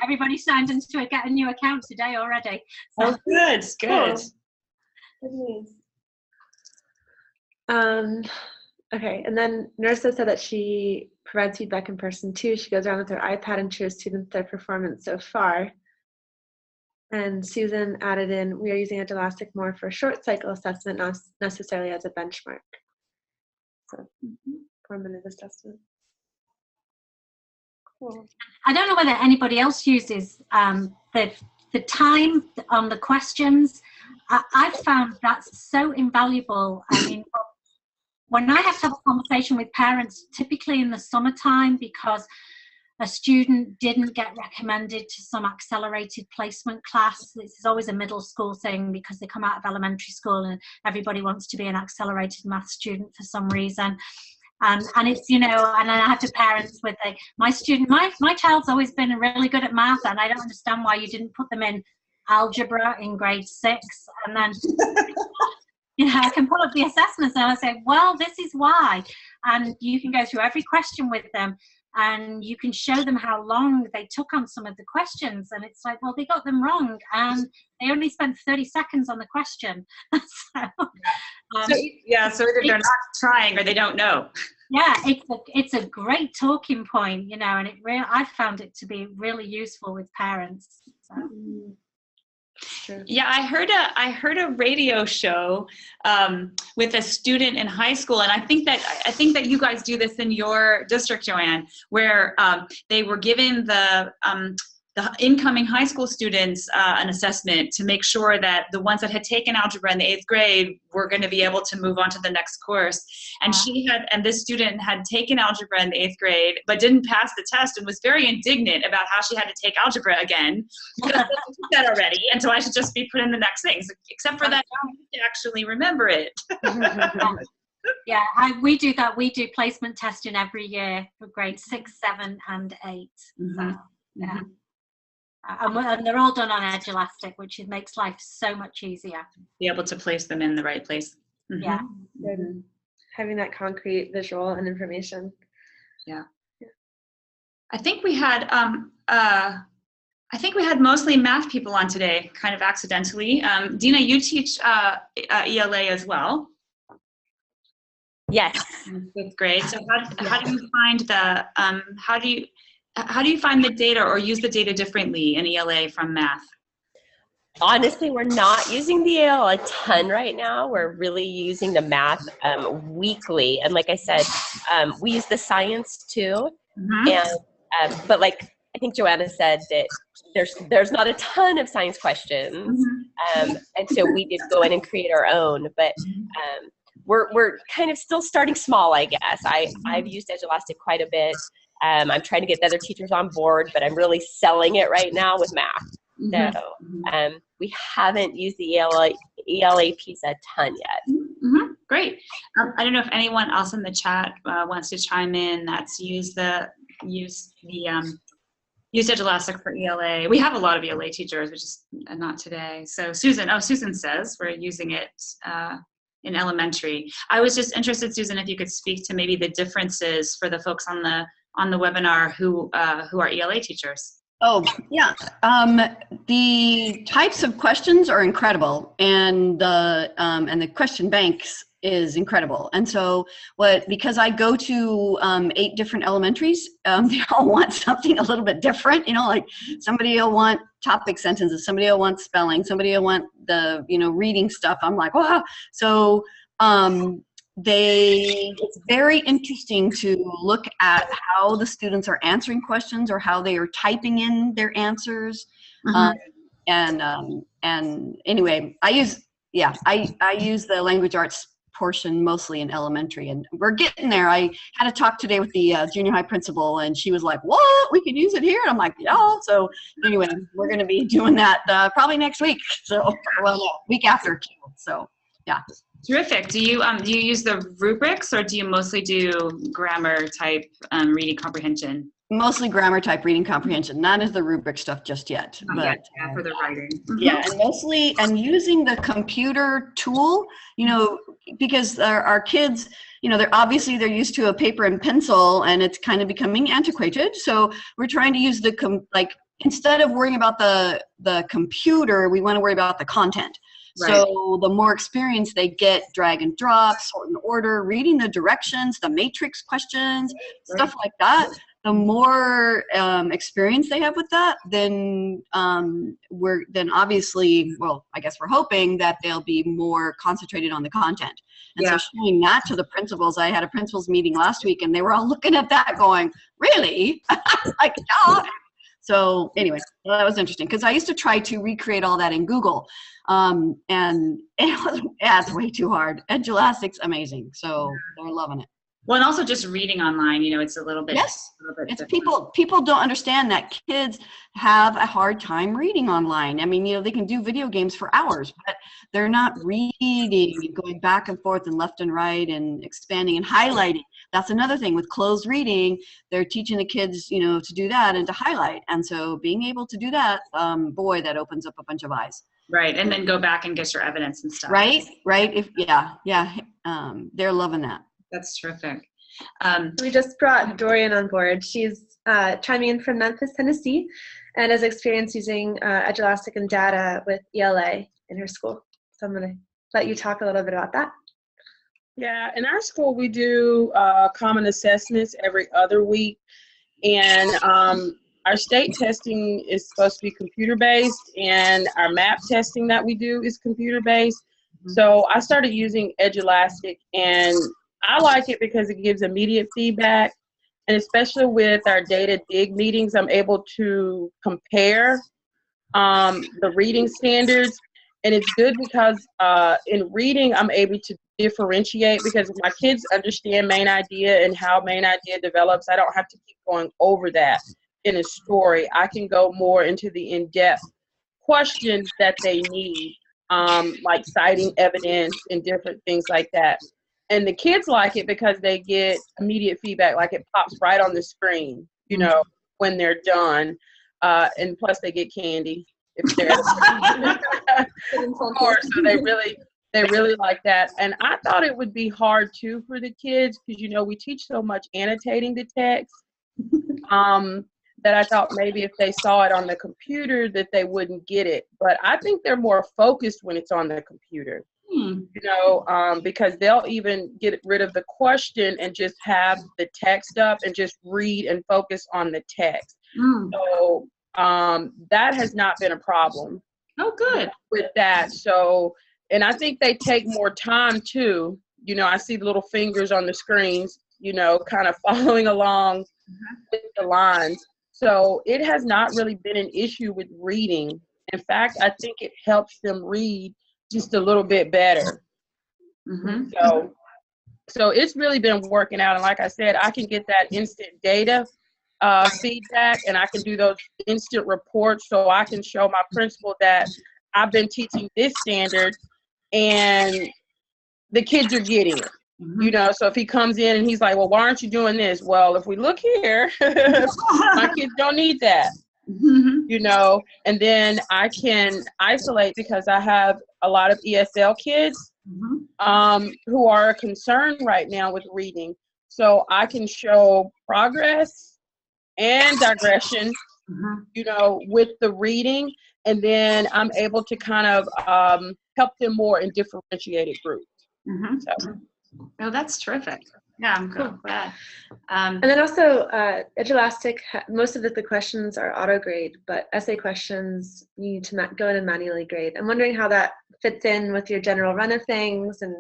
everybody signed into get a new account today already. So. Oh, good. Good news. Okay, and then Narissa said that she provides feedback in person too. She goes around with her iPad and shares students their performance so far. And Susan added in, we are using Edulastic more for short cycle assessment, not necessarily as a benchmark. So 4-minute assessment. Cool. I don't know whether anybody else uses the time on the questions. I've found that's so invaluable. I mean, when I have to have a conversation with parents, typically in the summertime, because a student didn't get recommended to some accelerated placement class. This is always a middle school thing because they come out of elementary school and everybody wants to be an accelerated math student for some reason. And it's, you know, and then I have to parents with my child's always been really good at math, and I don't understand why you didn't put them in algebra in grade 6. And then you know, I can pull up the assessments and I say, well, this is why. And you can go through every question with them, and you can show them how long they took on some of the questions. And it's like, well, they got them wrong, and they only spent 30 seconds on the question. So either they're not trying or they don't know. Yeah, it's a great talking point, you know, and I've found it to be really useful with parents. So. True. Yeah, I heard a radio show with a student in high school, and I think that you guys do this in your district, Joanne, where they were given the incoming high school students an assessment to make sure that the ones that had taken algebra in the 8th grade were going to be able to move on to the next course. And this student had taken algebra in the 8th grade, but didn't pass the test and was very indignant about how she had to take algebra again because I took that already, and so I should just be put in the next things, except for that I need to actually remember it. Yeah, we do that. We do placement testing every year for grades 6, 7, and 8. So, yeah. And they're all done on Edulastic, which makes life so much easier. Be able to place them in the right place. Yeah. Good. Having that concrete visual and information. Yeah. I think we had mostly math people on today, kind of accidentally. Dina, you teach ELA as well. Yes. In 5th grade. So how do you find the how do you find the data or use the data differently in ELA from math? Honestly, we're not using the EL a ton right now. We're really using the math weekly. And like I said, we use the science too. And but like I think Joanna said that there's not a ton of science questions. And so we did go in and create our own. But we're kind of still starting small, I guess. I've used Edulastic quite a bit. I'm trying to get the other teachers on board, but I'm really selling it right now with math. So we haven't used the ELA piece a ton yet. Great. I don't know if anyone else in the chat wants to chime in that's used Edulastic for ELA. We have a lot of ELA teachers, which is not today. So Susan says we're using it in elementary. I was just interested, Susan, if you could speak to maybe the differences for the folks on the webinar who are ELA teachers. Oh, yeah. The types of questions are incredible, and the question banks is incredible. And so because I go to 8 different elementaries, they all want something a little bit different, like somebody will want topic sentences, somebody will want spelling, somebody will want the, reading stuff. I'm like, wow. So, it's very interesting to look at how the students are answering questions or how they are typing in their answers. And anyway, I use the language arts portion mostly in elementary, and we're getting there. I had a talk today with the junior high principal, and she was like, what, we can use it here? And I'm like, yeah. So anyway, we're going to be doing that probably next week. So week after too. So yeah. Terrific. Do you use the rubrics, or do you mostly do grammar type reading comprehension? Mostly grammar type reading comprehension, not as the rubric stuff just yet. But for the writing. Yeah, and mostly, and using the computer tool, because our kids, they're used to a paper and pencil, and it's kind of becoming antiquated. So we're trying to use instead of worrying about the computer, we want to worry about the content. Right. So the more experience they get, drag and drop, sort and order, reading the directions, the matrix questions, stuff like that, the more experience they have with that, then obviously, I guess we're hoping that they'll be more concentrated on the content. And so showing that to the principals, I had a principals meeting last week, and they were all looking at that going, really? Like, yeah. So anyway, that was interesting, because I used to try to recreate all that in Google, and it's way too hard. Edulastic's amazing, so they're loving it. Well, and also just reading online, it's a little bit. Yes, it's people don't understand that kids have a hard time reading online. I mean, they can do video games for hours, but they're not reading, going back and forth and left and right and expanding and highlighting. That's another thing with closed reading. They're teaching the kids, to do that and to highlight. And so being able to do that, boy, that opens up a bunch of eyes. Right, and then go back and get your evidence and stuff. Right. They're loving that. That's terrific. We just brought Dorian on board. She's chiming in from Memphis, Tennessee, and has experience using Edulastic and data with ELA in her school. So I'm going to let you talk a little bit about that. Yeah, in our school we do common assessments every other week, and our state testing is supposed to be computer-based, and our map testing that we do is computer-based. So I started using Edulastic, and I like it because it gives immediate feedback. And especially with our data dig meetings, I'm able to compare the reading standards. And it's good because in reading, I'm able to differentiate, because if my kids understand main idea and how main idea develops, I don't have to keep going over that in a story. I can go more into the in-depth questions that they need, like citing evidence and different things like that. And the kids like it because they get immediate feedback, like it pops right on the screen, you know, when they're done. And plus they get candy if they're so they really like that. And I thought it would be hard too for the kids, because you know we teach so much annotating the text, that I thought maybe if they saw it on the computer that they wouldn't get it. But I think they're more focused when it's on the computer. You know, because they'll even get rid of the question and just have the text up and just read and focus on the text. So that has not been a problem. Oh, good. With that. So, and I think they take more time too. You know, I see the little fingers on the screens, you know, kind of following along with the lines. So it has not really been an issue with reading. In fact, I think it helps them read just a little bit better. So it's really been working out. And like I said, I can get that instant data feedback, and I can do those instant reports, so I can show my principal that I've been teaching this standard and the kids are getting it. You know, so if he comes in and he's like, well, why aren't you doing this? Well, if we look here, my kids don't need that. You know, and then I can isolate, because I have a lot of ESL kids who are concerned right now with reading. So I can show progress and digression, you know, with the reading, and then I'm able to kind of help them more in differentiated groups. So. Oh, that's terrific. Yeah, I'm glad. And then also, Edulastic, most of the questions are auto-grade, but essay questions you need to go in and manually grade. I'm wondering how that fits in with your general run of things, and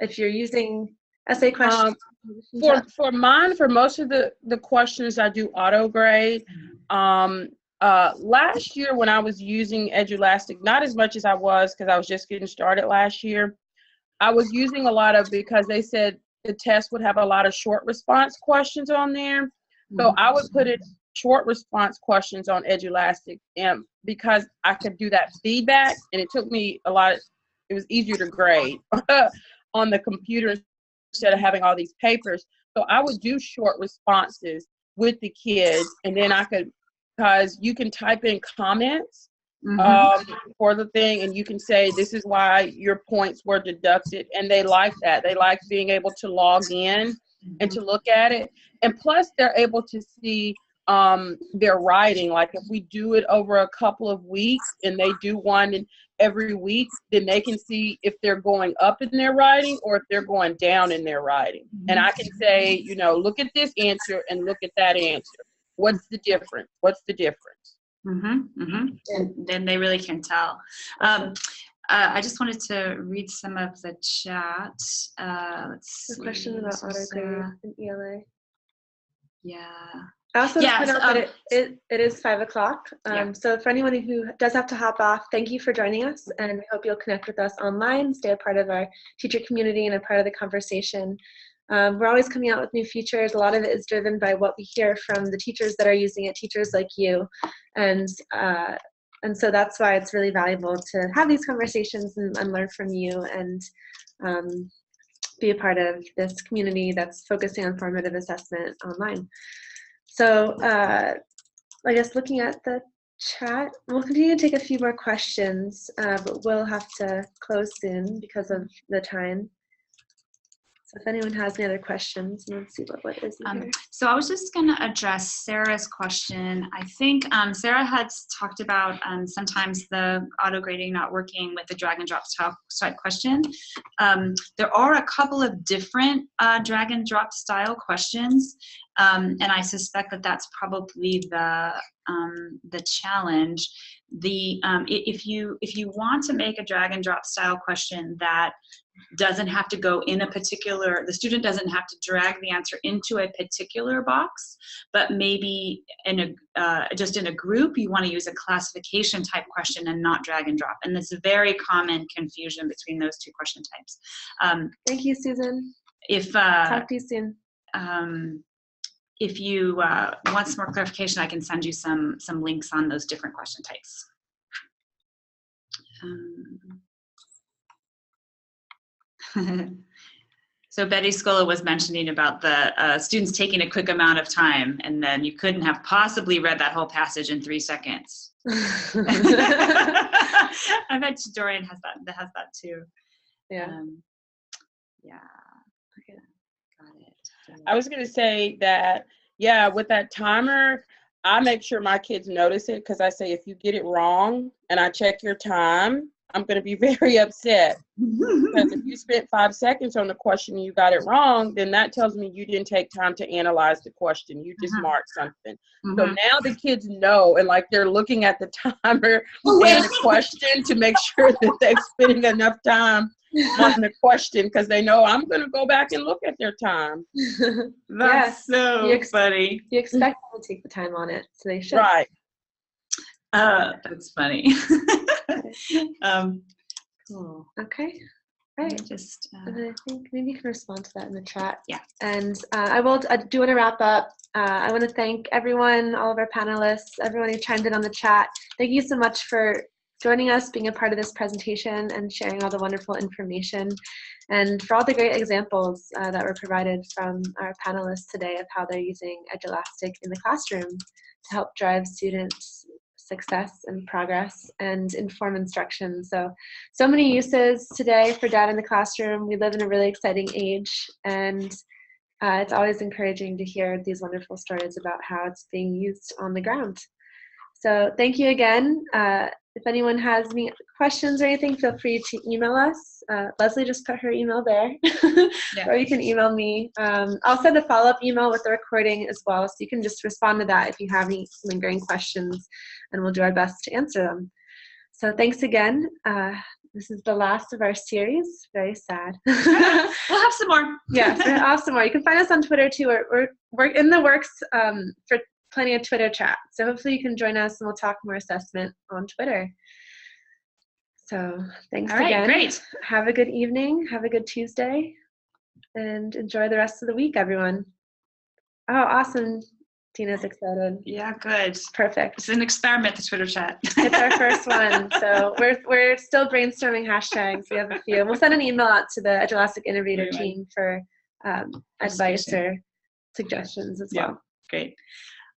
if you're using essay questions. For mine, for most of the questions, I do auto-grade. Last year when I was using Edulastic, not as much as I was because I was just getting started last year, I was using a lot of, because they said the test would have a lot of short response questions on there. So I would put it short response questions on Edulastic, and because I could do that feedback, and it took me it was easier to grade on the computer instead of having all these papers. So I would do short responses with the kids, and then because you can type in comments for the thing, and you can say, this is why your points were deducted, and they like that. They like being able to log in and to look at it, and plus they're able to see their writing. Like if we do it over a couple of weeks and they do one every week, then they can see if they're going up in their writing or if they're going down in their writing. And I can say, you know, look at this answer and look at that answer. What's the difference? What's the difference? And then they really can tell. I just wanted to read some of the chat. Let's see. A question about auto-grade in ELA. Yeah. I also want to point out that it is 5 o'clock. So for anyone who does have to hop off, thank you for joining us, and we hope you'll connect with us online, stay a part of our teacher community and a part of the conversation. We're always coming out with new features. A lot of it is driven by what we hear from the teachers that are using it, teachers like you. And so that's why it's really valuable to have these conversations and learn from you, and be a part of this community that's focusing on formative assessment online. So I guess looking at the chat, we'll continue to take a few more questions, but we'll have to close soon because of the time. So if anyone has any other questions, let's see what is in here. So I was just going to address Sarah's question. I think Sarah had talked about sometimes the auto grading not working with the drag and drop type question. There are a couple of different drag and drop style questions, and I suspect that that's probably the challenge. If you want to make a drag and drop style question that doesn't have to go in a particular, the student doesn't have to drag the answer into a particular box, but maybe in just in a group, you want to use a classification type question and not drag and drop. And there's a very common confusion between those two question types. Thank you, Susan. Talk to you soon. If you want some more clarification, I can send you some links on those different question types. So Betty Scola was mentioning about the students taking a quick amount of time, and then you couldn't have possibly read that whole passage in 3 seconds. I bet Dorian has that too. Yeah. Yeah. Okay. Got it. I was going to say that, yeah, with that timer, I make sure my kids notice it, because I say, if you get it wrong and I check your time, I'm going to be very upset. Because if you spent 5 seconds on the question and you got it wrong, then that tells me you didn't take time to analyze the question. You just marked something. So now the kids know, and like they're looking at the timer and the question to make sure that they're spending enough time on the question, because they know I'm going to go back and look at their time. That's so funny. You expect them to take the time on it, so they should. Right. That's funny. Cool. Okay. Right. Just. And I think maybe you can respond to that in the chat. Yeah. And I do want to wrap up. I want to thank everyone, all of our panelists, everyone who chimed in on the chat. Thank you so much for joining us, being a part of this presentation, and sharing all the wonderful information, and for all the great examples that were provided from our panelists today of how they're using Edulastic in the classroom to help drive students' success and progress and inform instruction. So many uses today for data in the classroom. We live in a really exciting age, and it's always encouraging to hear these wonderful stories about how it's being used on the ground. So thank you again. If anyone has any questions or anything, feel free to email us. Leslie just put her email there, or you can email me. I'll send a follow-up email with the recording as well, so you can just respond to that if you have any lingering questions, and we'll do our best to answer them. So thanks again. This is the last of our series. Very sad. We'll have some more. Yes, we'll have some more. You can find us on Twitter too. We're in the works for plenty of Twitter chat. So hopefully you can join us and we'll talk more assessment on Twitter. So thanks again. Great. Have a good evening. Have a good Tuesday. And enjoy the rest of the week, everyone. Oh, awesome. Tina's excited. Yeah, good. Perfect. It's an experiment, the Twitter chat. It's our first one. So we're still brainstorming hashtags. We have a few. And we'll send an email out to the Edulastic Innovator team for advice or suggestions as well. Great.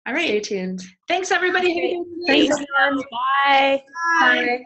All right. Stay tuned. Thanks, everybody. Thanks, everyone. Bye. Bye.